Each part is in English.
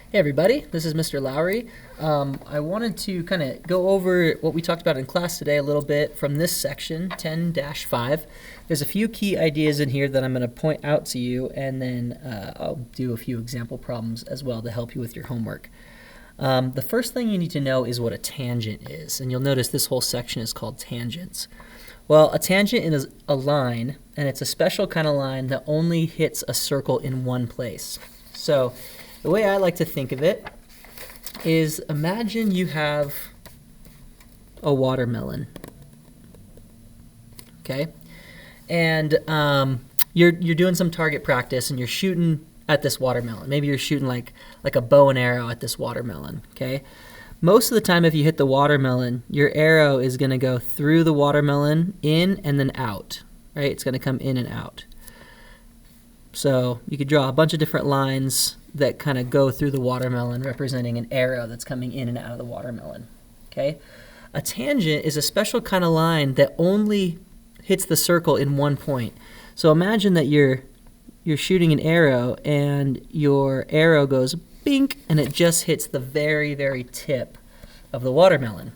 Hey everybody, this is Mr. Lowry. I wanted to kind of go over what we talked about in class today a little bit from this section, 10-5. There's a few key ideas in here that I'm going to point out to you, and then I'll do a few example problems as well to help you with your homework. The first thing you need to know is what a tangent is, and you'll notice this whole section is called tangents. Well, a tangent is a line, and it's a special kind of line that only hits a circle in one place. So the way I like to think of it is, imagine you have a watermelon, okay? And you're doing some target practice and you're shooting at this watermelon. Maybe you're shooting like a bow and arrow at this watermelon, okay? Most of the time if you hit the watermelon, your arrow is going to go through the watermelon, in and then out, right? It's going to come in and out. So you could draw a bunch of different lines that kind of go through the watermelon, representing an arrow that's coming in and out of the watermelon, okay? A tangent is a special kind of line that only hits the circle in one point. So imagine that you're shooting an arrow and your arrow goes bink and it just hits the very, very tip of the watermelon,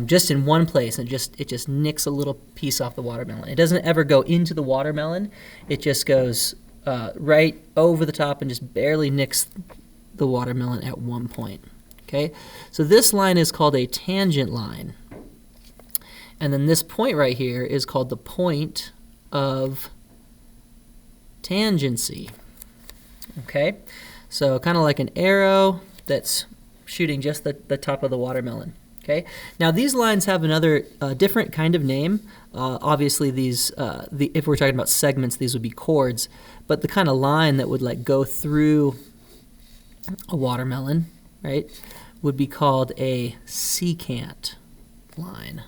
just in one place, and it just nicks a little piece off the watermelon. It doesn't ever go into the watermelon. It just goes right over the top and just barely nicks the watermelon at one point, okay? So this line is called a tangent line. And then this point right here is called the point of tangency, okay? So kind of like an arrow that's shooting just the top of the watermelon, okay? Now these lines have another different kind of name. Obviously these, if we're talking about segments, these would be chords, but the kind of line that would like go through a watermelon, right, would be called a secant line.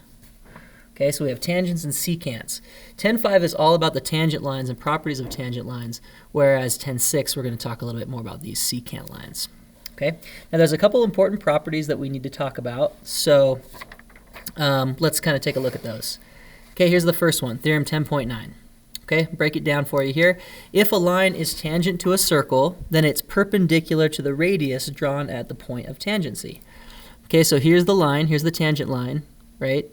Okay, so we have tangents and secants. 10-5 is all about the tangent lines and properties of tangent lines, whereas 10-6 we're going to talk a little bit more about these secant lines. Okay, now there's a couple important properties that we need to talk about, so let's kind of take a look at those. Okay, here's the first one, theorem 10.9. Okay, break it down for you here. If a line is tangent to a circle, then it's perpendicular to the radius drawn at the point of tangency. Okay, so here's the line, here's the tangent line, right?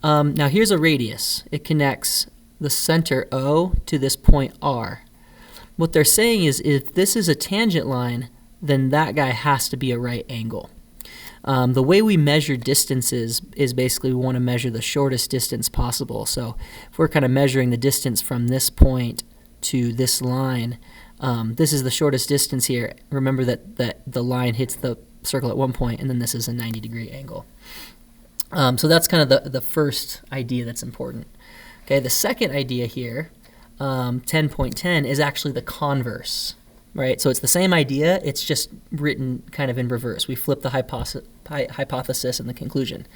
Now here's a radius. It connects the center O to this point R. What they're saying is if this is a tangent line, then that guy has to be a right angle. The way we measure distances is basically we want to measure the shortest distance possible. So if we're kind of measuring the distance from this point to this line, this is the shortest distance here. Remember that the line hits the circle at one point, and then this is a 90-degree angle. So that's kind of the first idea that's important. Okay, the second idea here, 10.10, is actually the converse. Right, so it's the same idea, it's just written kind of in reverse. We flip the hypothesis and the conclusion.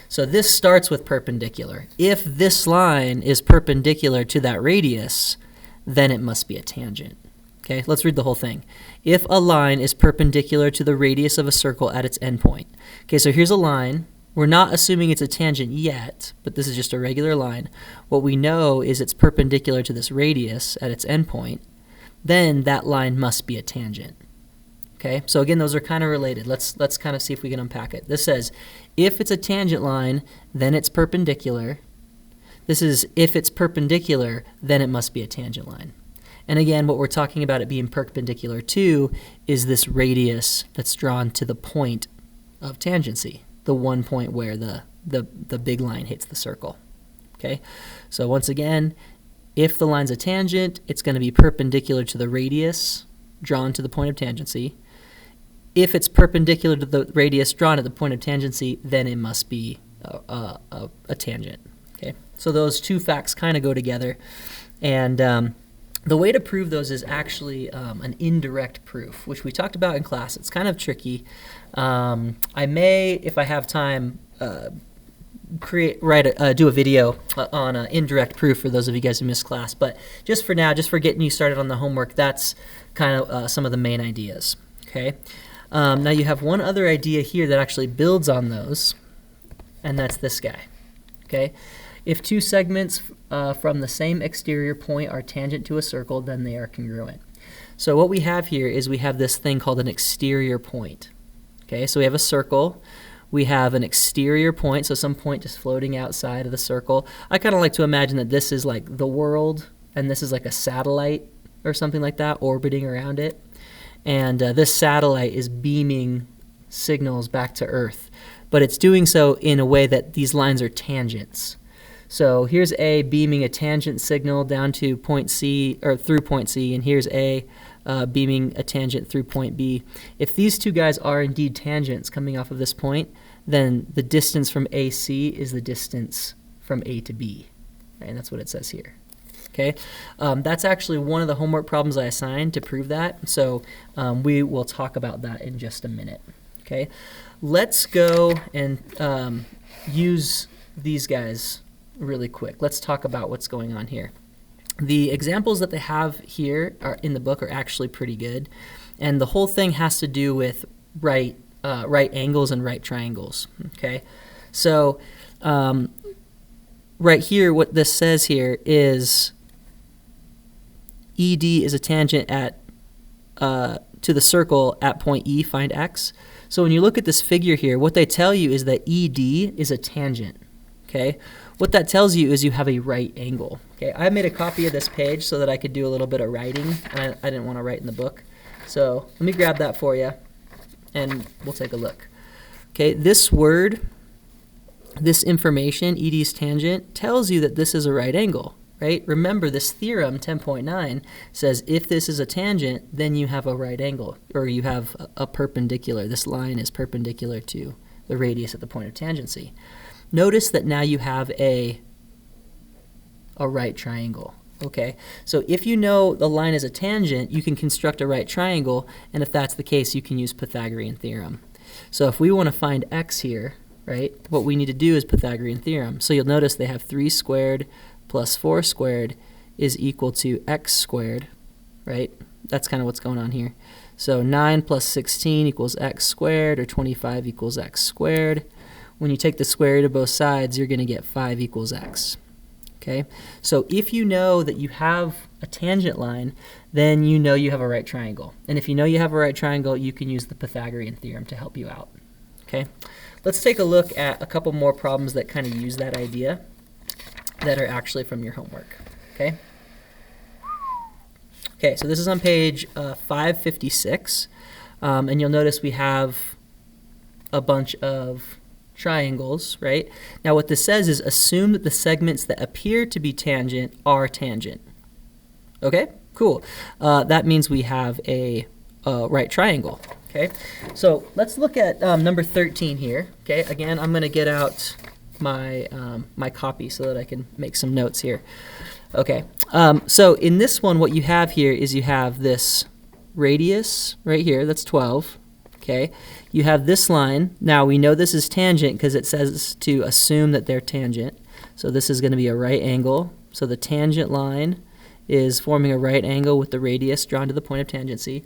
So this starts with perpendicular. If this line is perpendicular to that radius, then it must be a tangent. Okay, let's read the whole thing. If a line is perpendicular to the radius of a circle at its endpoint. Okay, so here's a line. We're not assuming it's a tangent yet, but this is just a regular line. What we know is it's perpendicular to this radius at its endpoint. Then that line must be a tangent. Okay, so again, those are kind of related. Let's kind of see if we can unpack it. This says, if it's a tangent line, then it's perpendicular. This is, if it's perpendicular, then it must be a tangent line. And again, what we're talking about it being perpendicular to is this radius that's drawn to the point of tangency, the one point where the big line hits the circle. Okay, so once again, if the line's a tangent, it's going to be perpendicular to the radius drawn to the point of tangency. If it's perpendicular to the radius drawn at the point of tangency, then it must be a tangent. Okay, so those two facts kind of go together, and the way to prove those is actually an indirect proof, which we talked about in class. It's kind of tricky. I may, if I have time, do a video on indirect proof for those of you guys who missed class. But just for now, just for getting you started on the homework, that's kind of some of the main ideas. Okay. Now you have one other idea here that actually builds on those, and that's this guy. Okay. If two segments from the same exterior point are tangent to a circle, then they are congruent. So what we have here is we have this thing called an exterior point. Okay, so we have a circle. We have an exterior point, so some point just floating outside of the circle. I kind of like to imagine that this is like the world, and this is like a satellite or something like that orbiting around it. And this satellite is beaming signals back to Earth, but it's doing so in a way that these lines are tangents. So here's A beaming a tangent signal down to point C, or through point C, and here's A beaming a tangent through point B. If these two guys are indeed tangents coming off of this point, then the distance from AC is the distance from A to B, right? And that's what it says here. Okay, that's actually one of the homework problems I assigned to prove that, so we will talk about that in just a minute. Okay, let's go and use these guys really quick. Let's talk about what's going on here. The examples that they have here in the book are actually pretty good, and the whole thing has to do with right angles and right triangles. Okay, so right here, what this says here is ED is a tangent at to the circle at point E, find x. So when you look at this figure here, what they tell you is that ED is a tangent. Okay, what that tells you is you have a right angle. Okay, I made a copy of this page so that I could do a little bit of writing, and I didn't want to write in the book. So let me grab that for you, and we'll take a look. Okay, this word, this information, ED's tangent, tells you that this is a right angle, right? Remember, this theorem, 10.9, says if this is a tangent, then you have a right angle, or you have a perpendicular. This line is perpendicular to the radius at the point of tangency. Notice that now you have a right triangle. Okay, so if you know the line is a tangent, you can construct a right triangle, and if that's the case, you can use Pythagorean theorem. So if we want to find x here, right, what we need to do is Pythagorean theorem. So you'll notice they have 3 squared plus 4 squared is equal to x squared, right? That's kind of what's going on here. So 9 plus 16 equals x squared, or 25 equals x squared. When you take the square root of both sides, you're going to get 5 equals x. Okay, so if you know that you have a tangent line, then you know you have a right triangle. And if you know you have a right triangle, you can use the Pythagorean theorem to help you out. Okay, let's take a look at a couple more problems that kind of use that idea that are actually from your homework. Okay, okay, so this is on page 556, and you'll notice we have a bunch of triangles, right? Now what this says is assume that the segments that appear to be tangent are tangent. Okay, cool. That means we have a right triangle. Okay, so let's look at number 13 here. Okay, again, I'm going to get out my my copy so that I can make some notes here. Okay, so in this one, what you have here is you have this radius right here, that's 12. Okay, you have this line. Now we know this is tangent because it says to assume that they're tangent. So this is going to be a right angle. So the tangent line is forming a right angle with the radius drawn to the point of tangency.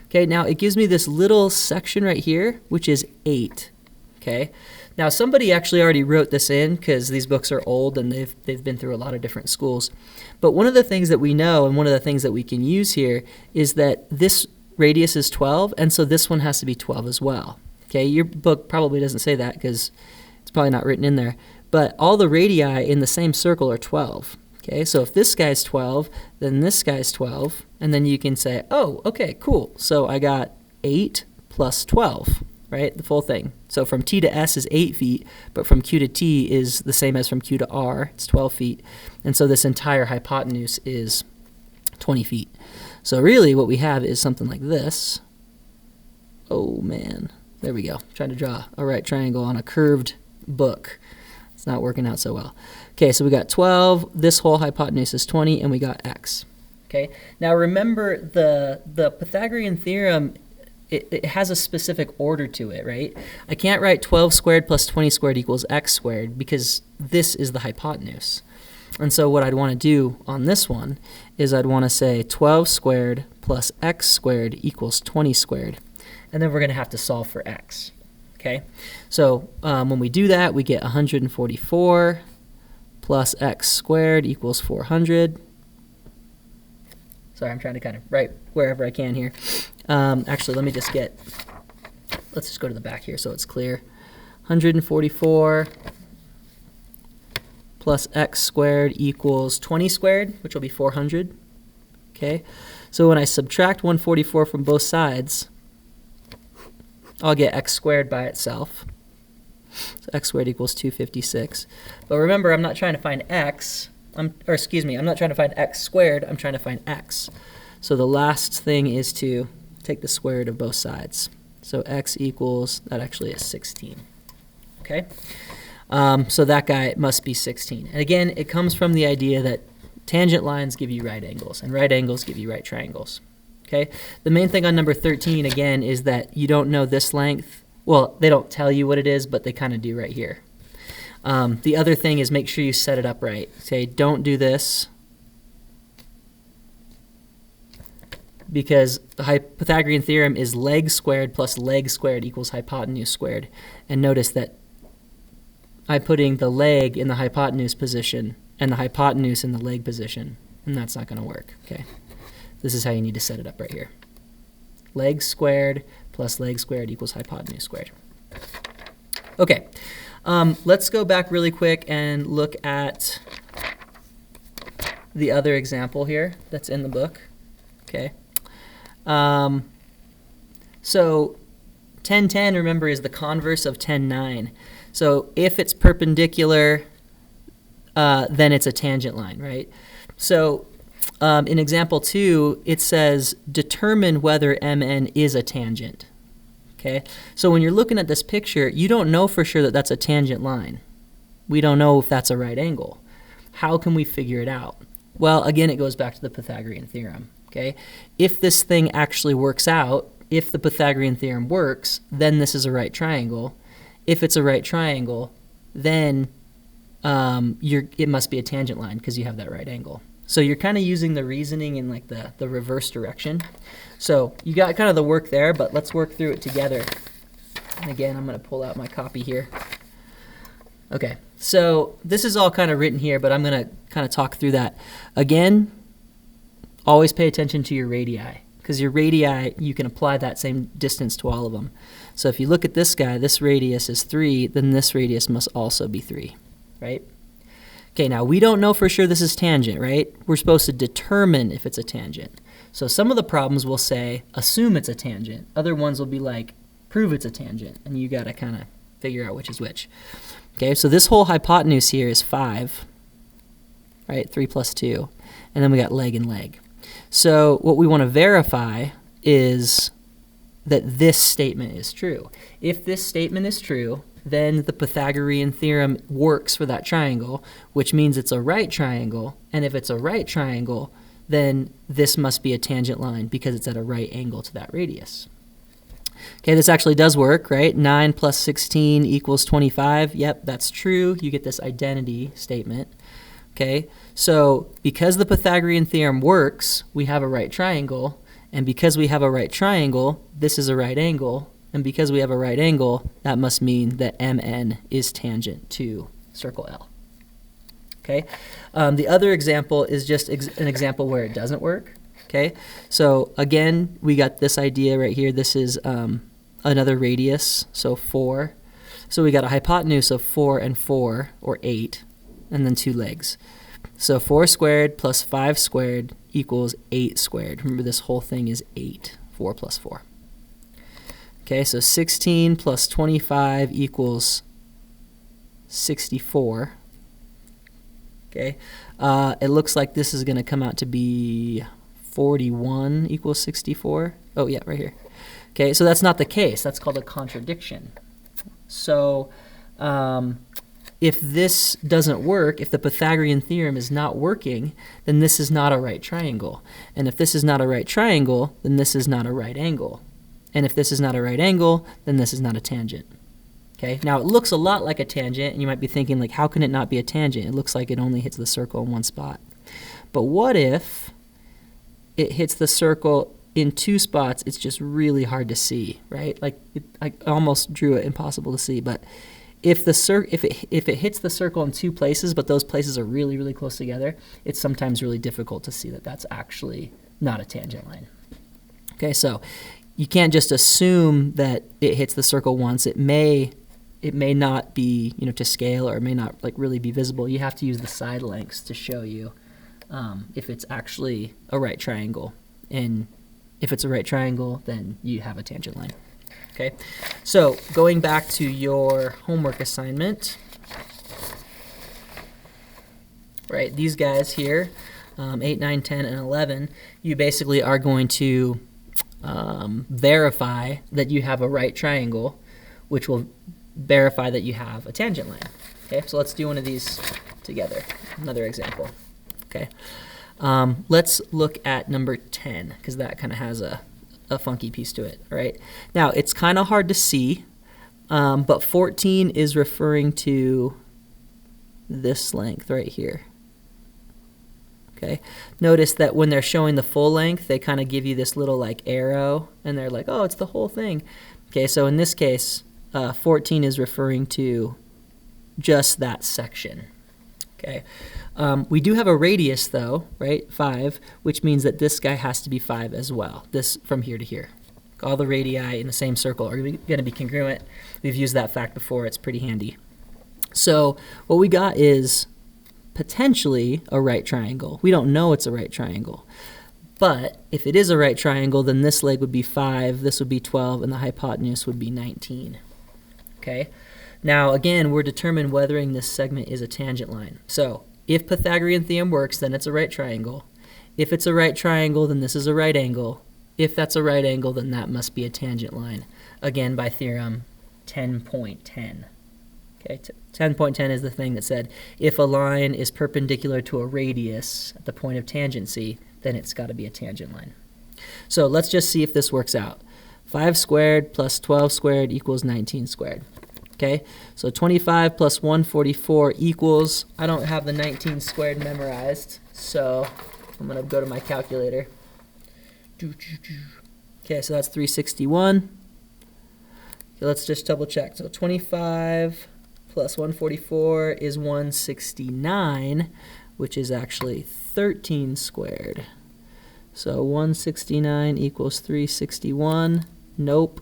Okay, now it gives me this little section right here, which is 8. Okay, now somebody actually already wrote this in because these books are old and they've been through a lot of different schools. But one of the things that we know and one of the things that we can use here is that this radius is 12, and so this one has to be 12 as well. Okay, your book probably doesn't say that because it's probably not written in there, but all the radii in the same circle are 12. Okay, so if this guy's 12, then this guy's 12, and then you can say, oh, okay, cool. So I got 8 plus 12, right, the full thing. So from T to S is 8 feet, but from Q to T is the same as from Q to R, it's 12 feet. And so this entire hypotenuse is 20 feet. So really what we have is something like this. Oh man, there we go. Trying to draw a right triangle on a curved book. It's not working out so well. Okay, so we got 12, this whole hypotenuse is 20, and we got x. Okay, now remember the Pythagorean theorem, it has a specific order to it, right? I can't write 12 squared plus 20 squared equals x squared because this is the hypotenuse. And so what I'd want to do on this one is I'd want to say 12 squared plus x squared equals 20 squared. And then we're going to have to solve for x. Okay, so when we do that, we get 144 plus x squared equals 400. Sorry, I'm trying to kind of write wherever I can here. Actually, let's just go to the back here so it's clear. 144 plus x squared equals 20 squared, which will be 400. Okay, so when I subtract 144 from both sides, I'll get x squared by itself. So x squared equals 256. But remember, I'm not trying to find x. I'm not trying to find x squared. I'm trying to find x. So the last thing is to take the square root of both sides. So x equals, that actually is 16. Okay? So that guy must be 16. And again, it comes from the idea that tangent lines give you right angles, and right angles give you right triangles. Okay? The main thing on number 13, again, is that you don't know this length. Well, they don't tell you what it is, but they kind of do right here. The other thing is make sure you set it up right. Say, don't do this, because the Pythagorean theorem is leg squared plus leg squared equals hypotenuse squared. And notice that I'm putting the leg in the hypotenuse position and the hypotenuse in the leg position, and that's not going to work. Okay, this is how you need to set it up right here. Leg squared plus leg squared equals hypotenuse squared. Okay, let's go back really quick and look at the other example here that's in the book. Okay, so 1010, remember, is the converse of 10:9. So if it's perpendicular, then it's a tangent line, right? So in example 2, it says determine whether MN is a tangent. Okay, so when you're looking at this picture, you don't know for sure that that's a tangent line. We don't know if that's a right angle. How can we figure it out? Well, again, it goes back to the Pythagorean theorem. Okay, if this thing actually works out, if the Pythagorean theorem works, then this is a right triangle. If it's a right triangle, then it must be a tangent line because you have that right angle. So you're kind of using the reasoning in like the reverse direction. So you got kind of the work there, but let's work through it together. And again, I'm going to pull out my copy here. Okay, so this is all kind of written here, but I'm going to kind of talk through that. Again, always pay attention to your radii, because your radii, you can apply that same distance to all of them. So if you look at this guy, this radius is 3, then this radius must also be 3, right? Okay, now we don't know for sure this is tangent, right? We're supposed to determine if it's a tangent. So some of the problems will say, assume it's a tangent. Other ones will be like, prove it's a tangent. And you got to kind of figure out which is which. Okay, so this whole hypotenuse here is 5, right? 3 plus 2. And then we got leg and leg. So what we want to verify is that this statement is true. If this statement is true, then the Pythagorean theorem works for that triangle, which means it's a right triangle. And if it's a right triangle, then this must be a tangent line because it's at a right angle to that radius. Okay, this actually does work, right? 9 plus 16 equals 25. Yep, that's true. You get this identity statement. Okay, so because the Pythagorean theorem works, we have a right triangle. And because we have a right triangle, this is a right angle. And because we have a right angle, that must mean that MN is tangent to circle L. Okay. The other example is just an example where it doesn't work. Okay. So again, we got this idea right here. This is another radius, so 4. So we got a hypotenuse of 4 and 4, or 8, and then 2 legs. So 4 squared plus 5 squared equals 8 squared. Remember, this whole thing is 8, 4 plus 4. Okay, so 16 plus 25 equals 64. Okay, it looks like this is going to come out to be 41 equals 64. Oh, yeah, right here. Okay, so that's not the case. That's called a contradiction. So if this doesn't work, if the Pythagorean theorem is not working, then this is not a right triangle. And if this is not a right triangle, then this is not a right angle. And if this is not a right angle, then this is not a tangent. Okay, now it looks a lot like a tangent, and you might be thinking, like, how can it not be a tangent? It looks like it only hits the circle in one spot. But what if it hits the circle in 2 spots? It's just really hard to see, right? Like, I almost drew it impossible to see, but if it hits the circle in 2 places, but those places are really, really close together, it's sometimes really difficult to see that that's actually not a tangent line. Okay, so you can't just assume that it hits the circle once. It may not be, to scale, or it may not like really be visible. You have to use the side lengths to show you if it's actually a right triangle. And if it's a right triangle, then you have a tangent line. Okay, so going back to your homework assignment, right, these guys here, 8, 9, 10, and 11, you basically are going to verify that you have a right triangle, which will verify that you have a tangent line. Okay, so let's do one of these together. Another example. Okay, let's look at number 10, because that kind of has a funky piece to it. All right, now it's kind of hard to see, but 14 is referring to this length right here. Okay, notice that when they're showing the full length, they kind of give you this little like arrow, and they're like, oh, it's the whole thing. Okay, so in this case, 14 is referring to just that section. Okay, we do have a radius though, right, 5, which means that this guy has to be 5 as well, this from here to here. All the radii in the same circle are going to be congruent. We've used that fact before, it's pretty handy. So what we got is potentially a right triangle. We don't know it's a right triangle. But if it is a right triangle, then this leg would be 5, this would be 12, and the hypotenuse would be 19. Okay? Now, again, we're determining whether this segment is a tangent line. So if Pythagorean theorem works, then it's a right triangle. If it's a right triangle, then this is a right angle. If that's a right angle, then that must be a tangent line. Again, by theorem 10.10. Okay, 10.10 is the thing that said if a line is perpendicular to a radius at the point of tangency, then it's got to be a tangent line. So let's just see if this works out. 5 squared plus 12 squared equals 19 squared. Okay, so 25 plus 144 equals, I don't have the 19 squared memorized, so I'm going to go to my calculator. Okay, so that's 361. Okay, let's just double check. So 25 plus 144 is 169, which is actually 13 squared. So 169 equals 361. Nope.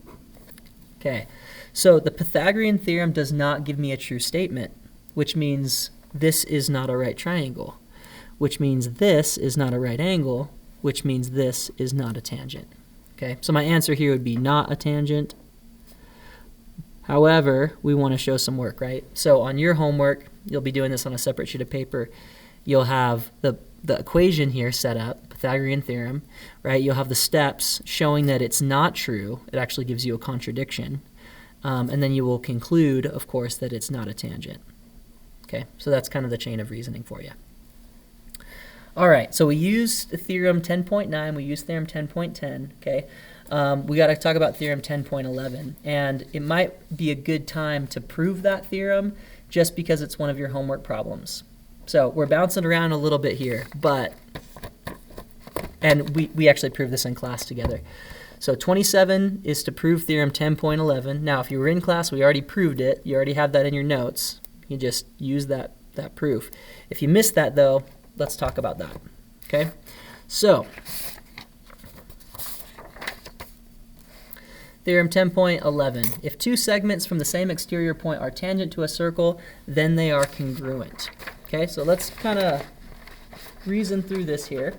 Okay, so the Pythagorean theorem does not give me a true statement, which means this is not a right triangle, which means this is not a right angle, which means this is not a tangent. Okay, so my answer here would be not a tangent. However, we want to show some work, right? So on your homework, you'll be doing this on a separate sheet of paper. You'll have the equation here set up, Pythagorean theorem, right? You'll have the steps showing that it's not true. It actually gives you a contradiction. And then you will conclude, of course, that it's not a tangent. Okay, so that's kind of the chain of reasoning for you. All right, so we used theorem 10.9, we used theorem 10.10, okay? We got to talk about theorem 10.11, and it might be a good time to prove that theorem just because it's one of your homework problems. So we're bouncing around a little bit here, and we actually proved this in class together. So 27 is to prove theorem 10.11. Now, if you were in class, we already proved it. You already have that in your notes. You just use that proof. If you missed that, though, let's talk about that. Okay? So theorem 10.11. If two segments from the same exterior point are tangent to a circle, then they are congruent. Okay, so let's kind of reason through this here.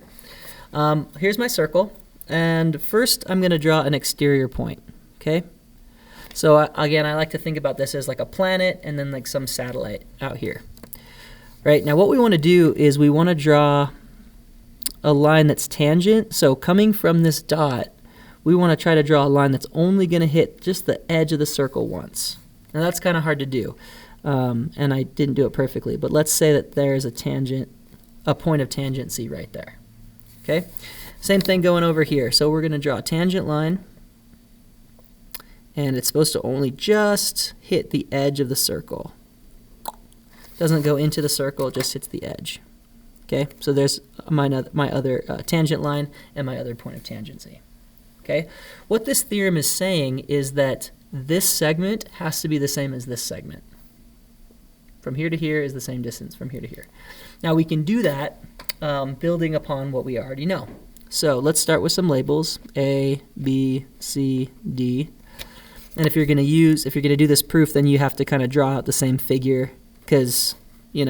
Here's my circle, and first I'm going to draw an exterior point. Okay, so again, I like to think about this as like a planet and then like some satellite out here. Right, now what we want to do is we want to draw a line that's tangent. So coming from this dot, we want to try to draw a line that's only going to hit just the edge of the circle once. Now that's kind of hard to do, and I didn't do it perfectly, but let's say that there's a tangent, a point of tangency right there. Okay, same thing going over here. So we're going to draw a tangent line, and it's supposed to only just hit the edge of the circle. Doesn't go into the circle, it just hits the edge. Okay, so there's my other tangent line and my other point of tangency. Okay, what this theorem is saying is that this segment has to be the same as this segment. From here to here is the same distance from here to here. Now we can do that building upon what we already know. So let's start with some labels, A, B, C, D. And if you're going to do this proof, then you have to kind of draw out the same figure because, you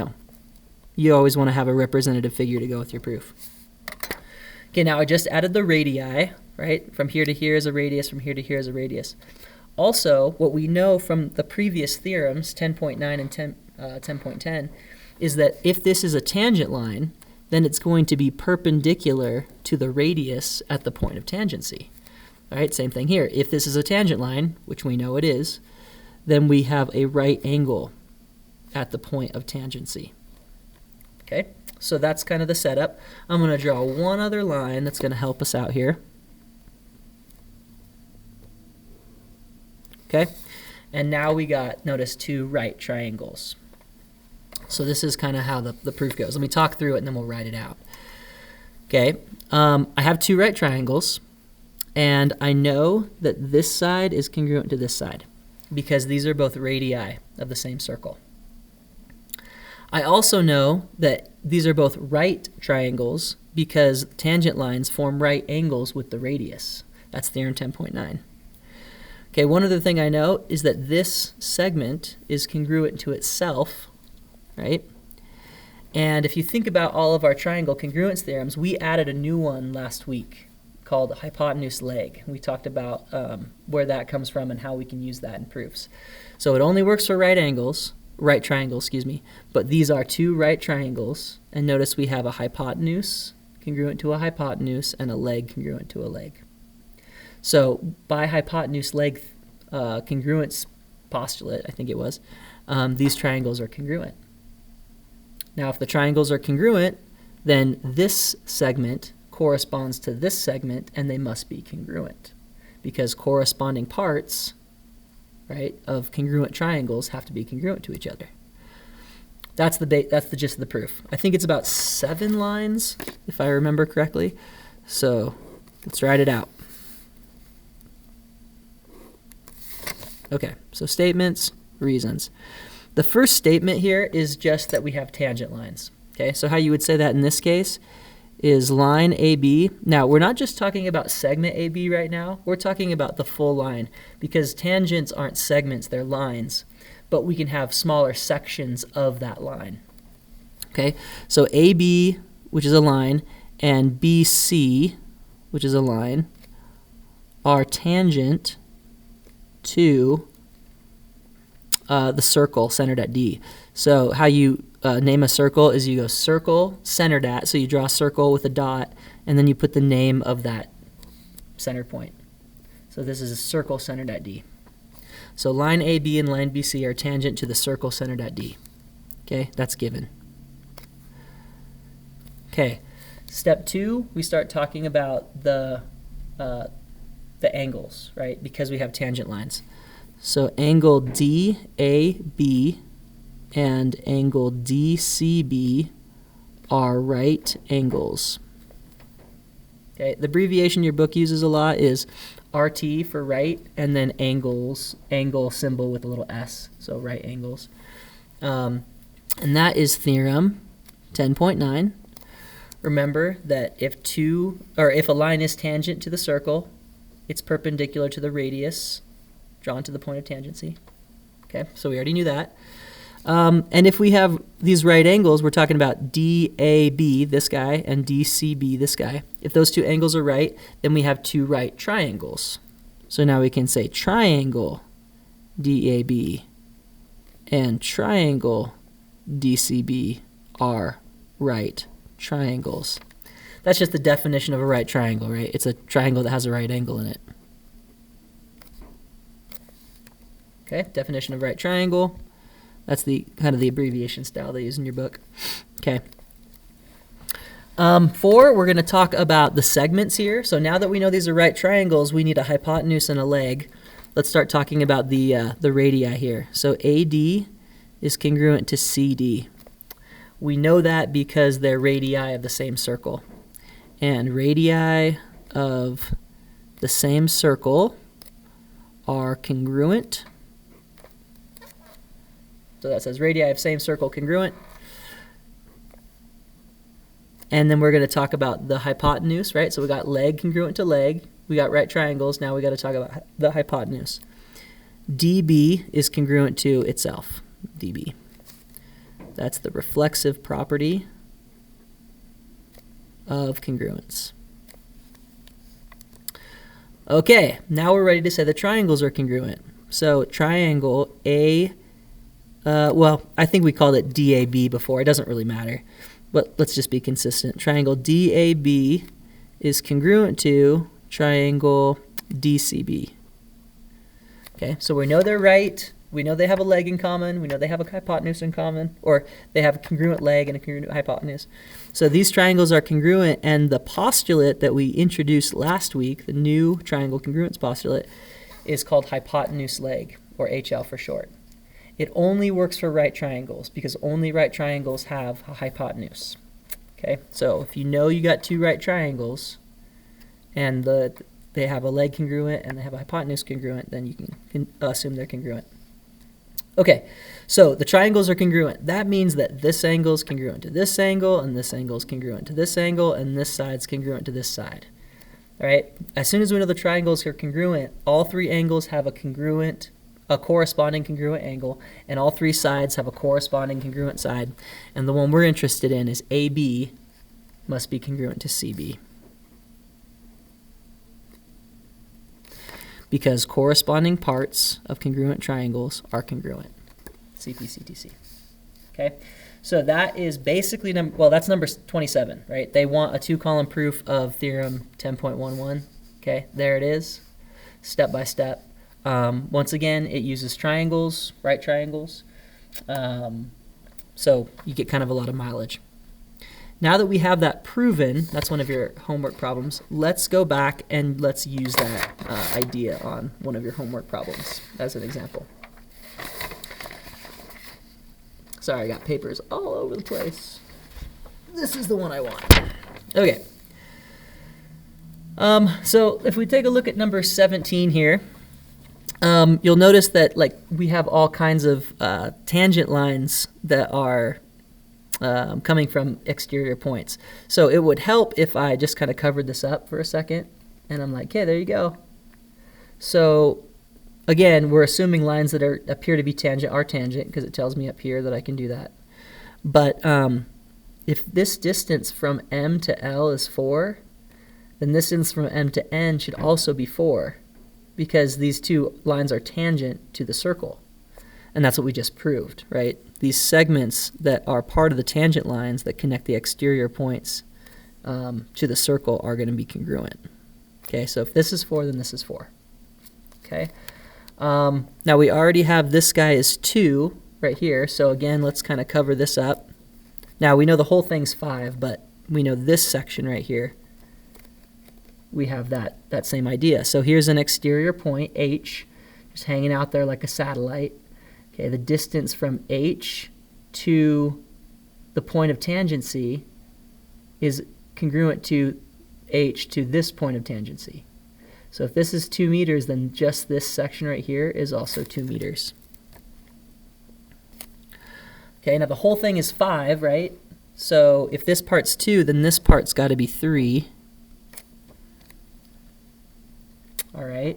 always want to have a representative figure to go with your proof. Okay, now I just added the radii, right? From here to here is a radius, from here to here is a radius. Also, what we know from the previous theorems, 10.9 and 10.10, is that if this is a tangent line, then it's going to be perpendicular to the radius at the point of tangency. All right, same thing here. If this is a tangent line, which we know it is, then we have a right angle at the point of tangency. Okay, so that's kind of the setup. I'm going to draw one other line that's going to help us out here. Okay, and now we got, notice, two right triangles. So this is kind of how the proof goes. Let me talk through it and then we'll write it out. Okay, I have two right triangles, and I know that this side is congruent to this side because these are both radii of the same circle. I also know that these are both right triangles because tangent lines form right angles with the radius. That's theorem 10.9. Okay, one other thing I know is that this segment is congruent to itself, right? And if you think about all of our triangle congruence theorems, we added a new one last week called hypotenuse leg. We talked about where that comes from and how we can use that in proofs. So it only works for right triangles, but these are two right triangles, and notice we have a hypotenuse congruent to a hypotenuse and a leg congruent to a leg. So by hypotenuse leg congruence postulate, I think it was, these triangles are congruent. Now if the triangles are congruent, then this segment corresponds to this segment and they must be congruent because corresponding parts, right, of congruent triangles have to be congruent to each other. That's the gist of the proof. I think it's about 7 lines, if I remember correctly. So let's write it out. Okay, so statements, reasons. The first statement here is just that we have tangent lines. Okay, so how you would say that in this case is line AB. Now, we're not just talking about segment AB right now. We're talking about the full line because tangents aren't segments, they're lines. But we can have smaller sections of that line. Okay, so AB, which is a line, and BC, which is a line, are tangent to the circle centered at D. So how you name a circle is you go circle centered at, so you draw a circle with a dot, and then you put the name of that center point. So this is a circle centered at D. So line AB and line BC are tangent to the circle centered at D. Okay, that's given. Okay, step 2, we start talking about the angles, right? Because we have tangent lines. So angle DAB and angle DCB are right angles. Okay, the abbreviation your book uses a lot is RT for right, and then angles, angle symbol with a little S, so right angles. And that is theorem 10.9. Remember that if a line is tangent to the circle, it's perpendicular to the radius drawn to the point of tangency. Okay, so we already knew that. And if we have these right angles, we're talking about DAB, this guy, and DCB, this guy. If those two angles are right, then we have two right triangles. So now we can say triangle DAB and triangle DCB are right triangles. That's just the definition of a right triangle, right? It's a triangle that has a right angle in it. Okay, definition of right triangle. That's the kind of the abbreviation style they use in your book. Okay. 4, we're going to talk about the segments here. So now that we know these are right triangles, we need a hypotenuse and a leg. Let's start talking about the radii here. So AD is congruent to CD. We know that because they're radii of the same circle. And radii of the same circle are congruent. So that says radii of same circle congruent. And then we're going to talk about the hypotenuse, right? So we got leg congruent to leg. We got right triangles. Now we got to talk about the hypotenuse. dB is congruent to itself, dB. That's the reflexive property of congruence. Okay, now we're ready to say the triangles are congruent. So triangle A, well, I think we called it DAB before. It doesn't really matter, but let's just be consistent. Triangle DAB is congruent to triangle DCB. Okay, so we know they're right. We know they have a leg in common. We know they have a hypotenuse in common, or they have a congruent leg and a congruent hypotenuse. So these triangles are congruent, and the postulate that we introduced last week, the new triangle congruence postulate, is called hypotenuse leg, or HL for short. It only works for right triangles because only right triangles have a hypotenuse. Okay, so if you know you got two right triangles and they have a leg congruent and they have a hypotenuse congruent, then you can assume they're congruent. Okay, so the triangles are congruent. That means that this angle is congruent to this angle, and this angle is congruent to this angle, and this side's congruent to this side. All right, as soon as we know the triangles are congruent, all three angles have a corresponding congruent angle, and all three sides have a corresponding congruent side. And the one we're interested in is AB must be congruent to CB. Because corresponding parts of congruent triangles are congruent. CPCTC. Okay, so that is basically, that's number 27, right? They want a two-column proof of theorem 10.11. Okay, there it is, step by step. Once again, it uses triangles, right triangles. So you get kind of a lot of mileage. Now that we have that proven, that's one of your homework problems, let's go back and let's use that idea on one of your homework problems as an example. Sorry, I got papers all over the place. This is the one I want. Okay. So if we take a look at number 17 here, you'll notice that we have all kinds of tangent lines that are coming from exterior points. So it would help if I just kind of covered this up for a second, and I'm like, okay, there you go. So again, we're assuming lines that appear to be tangent are tangent because it tells me up here that I can do that. But if this distance from M to L is 4, then this distance from M to N should also be 4 because these two lines are tangent to the circle. And that's what we just proved, right? These segments that are part of the tangent lines that connect the exterior points to the circle are going to be congruent. Okay, so if this is 4, then this is 4. Okay. Now we already have this guy is 2 right here, so again, let's kind of cover this up. Now we know the whole thing's 5, but we know this section right here, we have that same idea. So here's an exterior point, H, just hanging out there like a satellite. Okay, the distance from H to the point of tangency is congruent to H to this point of tangency. So if this is 2 meters, then just this section right here is also 2 meters. Okay, now the whole thing is 5, right? So if this part's 2, then this part's got to be 3. All right,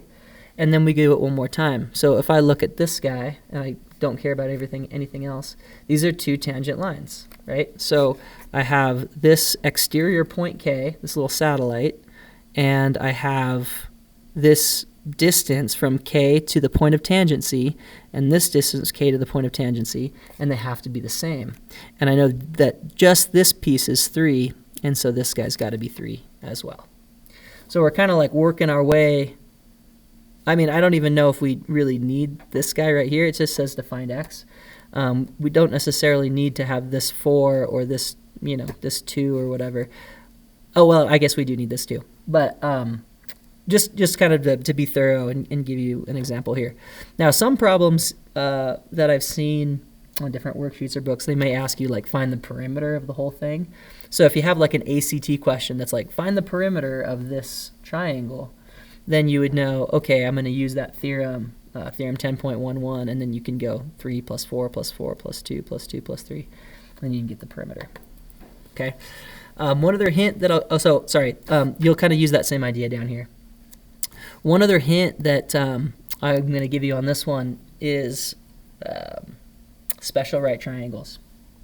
and then we do it one more time. So if I look at this guy, and I don't care about anything else, these are two tangent lines, right? So I have this exterior point K, this little satellite, and I have this distance from K to the point of tangency, and this distance K to the point of tangency, and they have to be the same. And I know that just this piece is 3, and so this guy's got to be 3 as well. So we're kind of like working our way. I mean, I don't even know if we really need this guy right here. It just says to find x. We don't necessarily need to have this 4 or this, this 2 or whatever. Oh, well, I guess we do need this too. But just kind of to be thorough and give you an example here. Now, some problems that I've seen on different worksheets or books, they may ask you, find the perimeter of the whole thing. So if you have, an ACT question that's find the perimeter of this triangle, then you would know, okay, I'm going to use that theorem, theorem 10.11, and then you can go 3 + 4 + 4 + 2 + 2 + 3, and you can get the perimeter. Okay. One other hint that you'll kind of use that same idea down here. One other hint that I'm going to give you on this one is special right triangles.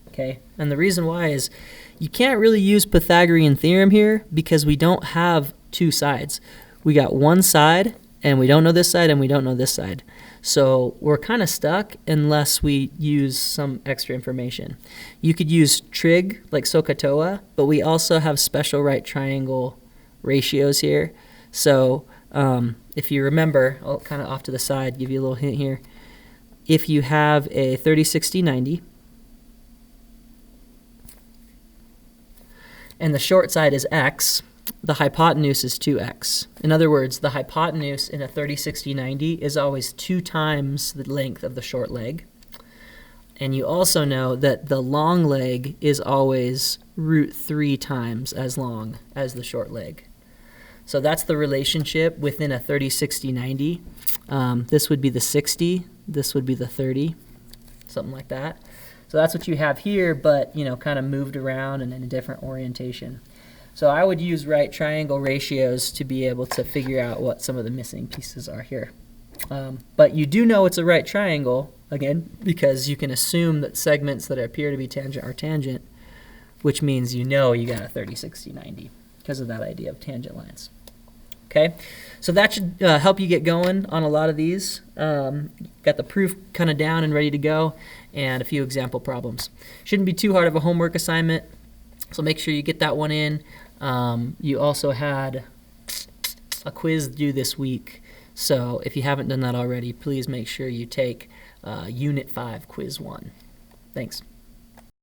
Okay, and the reason why is you can't really use Pythagorean theorem here because we don't have two sides. We got one side, and we don't know this side, and we don't know this side. So we're kind of stuck unless we use some extra information. You could use trig, like SOHCAHTOA, but we also have special right triangle ratios here. So if you remember, I'll kind of off to the side, give you a little hint here. If you have a 30, 60, 90, and the short side is x, the hypotenuse is 2x. In other words, the hypotenuse in a 30, 60, 90 is always 2 times the length of the short leg. And you also know that the long leg is always root 3 times as long as the short leg. So that's the relationship within a 30, 60, 90. This would be the 60, this would be the 30, something like that. So that's what you have here, but kind of moved around and in a different orientation. So I would use right triangle ratios to be able to figure out what some of the missing pieces are here. But you do know it's a right triangle, again, because you can assume that segments that appear to be tangent are tangent, which means you got a 30, 60, 90 because of that idea of tangent lines. Okay, so that should help you get going on a lot of these. Got the proof kind of down and ready to go, and a few example problems. Shouldn't be too hard of a homework assignment, so make sure you get that one in. You also had a quiz due this week, so if you haven't done that already, please make sure you take Unit 5, Quiz 1. Thanks.